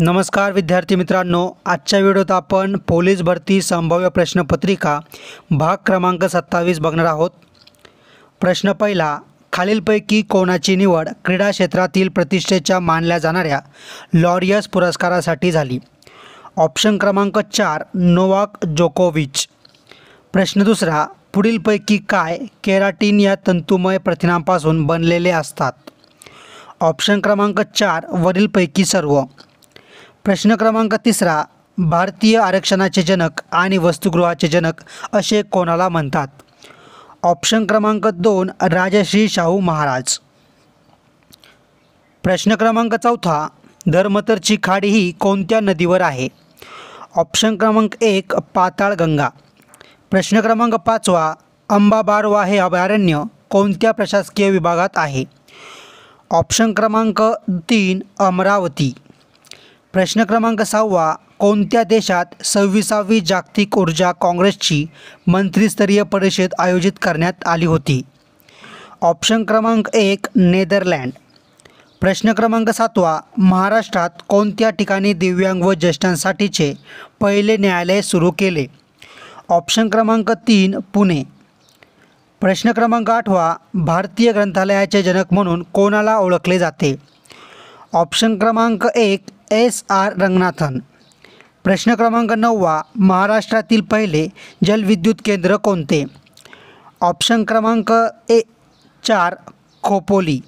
नमस्कार विद्यार्थी मित्रांनो, आजच्या व्हिडिओत आपण पोलीस भरती संभाव्य प्रश्नपत्रिका भाग क्रमांक 27 बघणार आहोत। प्रश्न पहिला, खालीलपैकी कोणाची निवड क्रीडा क्षेत्रातील प्रतिष्ठेच्या मानल्या जाणाऱ्या लॉरियस पुरस्कारासाठी झाली? ऑप्शन क्रमांक 4 नोवाक जोकोविच। प्रश्न दुसरा, पुढीलपैकी काय केराटिन या तंतुमय प्रथिनांपासून बनलेले असतात? ऑप्शन क्रमांक 4 वरीलपैकी सर्व। प्रश्न क्रमांक तिसरा, भारतीय आरक्षणाचे जनक आणि वसतिगृहाचे जनक असे कोणाला म्हणतात? ऑप्शन क्रमांक 2 राजश्री शाहू महाराज। प्रश्न क्रमांक चौथा, धर्मतरची खाडी ही कोणत्या नदीवर आहे? ऑप्शन क्रमांक 1 पाताळगंगा। प्रश्न क्रमांक 5, अंबाबारवा हे अभयारण्य कोणत्या प्रशासकीय विभागात आहे? ऑप्शन क्रमांक 3 अमरावती। प्रश्न क्रमांक 6, कोणत्या देशात 26वी जागतिक ऊर्जा काँग्रेसची मंत्रिस्तरीय परिषद आयोजित करण्यात आली होती? ऑप्शन क्रमांक 1 नेदरलँड। प्रश्न क्रमांक 7, महाराष्ट्रात कोणत्या ठिकाणी दिव्यांग व ज्येष्ठांसाठीचे पहिले न्यायालय सुरू केले? ऑप्शन क्रमांक 3 पुणे। प्रश्न क्रमांक 8, भारतीय ग्रंथालयाचे जनक म्हणून कोणाला ओळखले जाते? ऑप्शन क्रमांक 1 S.R. रंगनाथन। प्रश्न क्रमांक 9, महाराष्ट्रातील पहिले जलविद्युत केंद्र कोणते? ऑप्शन क्रमांक 4 खोपोली।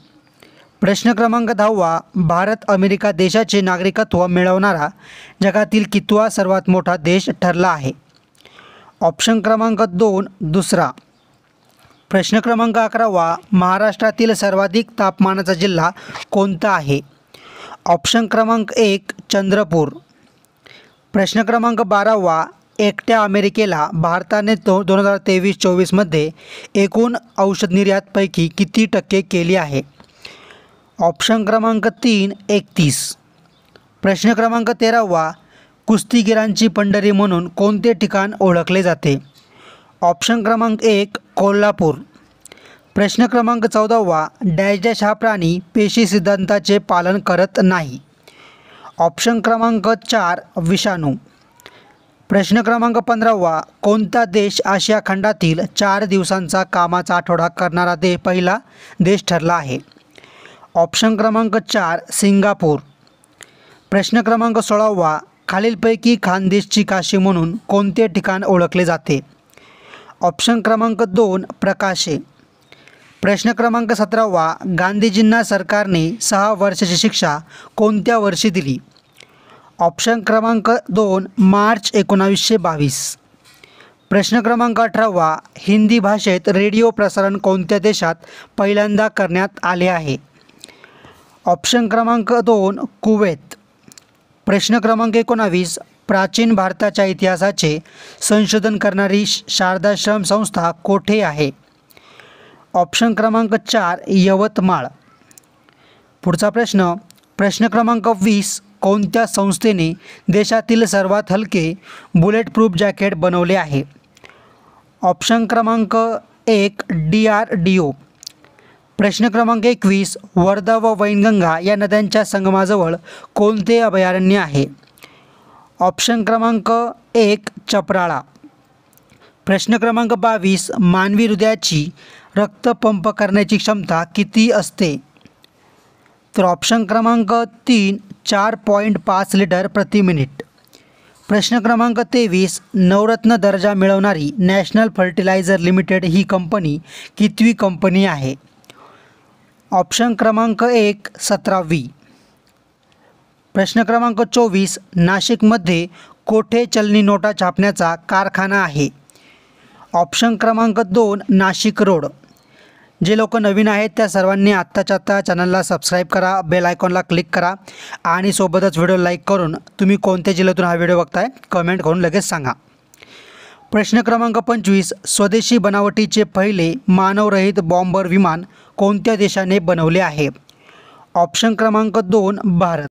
प्रश्न क्रमांक 10, भारत अमेरिका देशाचे नागरिकत्व मिळवणारा जगातील कितवा सर्वात मोठा देश ठरला आहे? ऑप्शन क्रमांक 2 दुसरा। प्रश्न क्रमांक 11, महाराष्ट्रातील सर्वाधिक तापमानाचा जिल्हा कोणता आहे? ऑप्शन क्रमांक 1 चंद्रपूर। प्रश्न क्रमांक 12, एकट्या अमेरिकेला भारताने 2023-24 मध्ये एकूण औषध निर्यातपैकी किती टक्के केली आहे? ऑप्शन क्रमांक 3 31। प्रश्न क्रमांक 13, कुस्तीगिरांची पंढरी म्हणून कोणते ठिकाण ओळखले जाते? ऑप्शन क्रमांक 1 कोल्हापूर। प्रश्न क्रमांक 14, डॅश डॅश हा प्राणी पेशी सिद्धांताचे पालन करत नाही? ऑप्शन क्रमांक 4 विषाणू। प्रश्न क्रमांक 15, कोणता देश आशिया खंडातील 4 दिवसांचा कामाचा आठवडा करणारा पहिला देश ठरला आहे? ऑप्शन क्रमांक 4 सिंगापूर। प्रश्न क्रमांक 16, खालीलपैकी खानदेशची काशी म्हणून कोणते ठिकाण ओळखले जाते? ऑप्शन क्रमांक 2 प्रकाशे। प्रश्न क्रमांक 17, गांधीजींना सरकारने 6 वर्षाची शिक्षा कोणत्या वर्षी दिली? ऑप्शन क्रमांक 2 मार्च 1922। प्रश्न क्रमांक 18, हिंदी भाषेत रेडिओ प्रसारण कोणत्या देशात पहिल्यांदा करण्यात आले आहे? ऑप्शन क्रमांक 2 कुवेत। प्रश्न क्रमांक 19, प्राचीन भारताच्या इतिहासाचे संशोधन करणारी शारदाश्रम संस्था कोठे आहे? ऑप्शन क्रमांक 4 यवतमाळ। पुढचा प्रश्न, प्रश्न क्रमांक 20, कोणत्या संस्थेने देशातील सर्वात हलके बुलेट प्रूफ जॅकेट बनवले आहे? ऑप्शन क्रमांक 1 DRDO। प्रश्न क्रमांक 21, वर्धा व वैनगंगा या नद्यांच्या संगमाजवळ कोणते अभयारण्य आहे? ऑप्शन क्रमांक 1 चपराळा। प्रश्न क्रमांक 22, मानवी हृदयाची रक्त पंप करण्याची क्षमता किती असते? तर ऑप्शन क्रमांक 3 4.5 लिटर प्रति मिनिट। प्रश्न क्रमांक 23, नवरत्न दर्जा मिळवणारी नॅशनल फर्टिलायझर लिमिटेड ही कंपनी कितवी कंपनी आहे? ऑप्शन क्रमांक 1 17वी। प्रश्न क्रमांक 24, नाशिकमध्ये कोठे चलनी नोटा छापण्याचा कारखाना आहे? ऑप्शन क्रमांक 2 नाशिक रोड। जे लोक नवीन आहेत त्या सर्वांनी आत्ताच्या आत्ता चॅनलला सबस्क्राईब करा, बेल आयकॉनला क्लिक करा आणि सोबतच व्हिडिओ लाईक करून तुम्ही कोणत्या जिल्ह्यातून हा व्हिडिओ बघताय कमेंट करून लगेच सांगा। प्रश्न क्रमांक 25, स्वदेशी बनावटीचे पहिले मानवरहित बॉम्बर विमान कोणत्या देशाने बनवले आहे? ऑप्शन क्रमांक 2 भारत।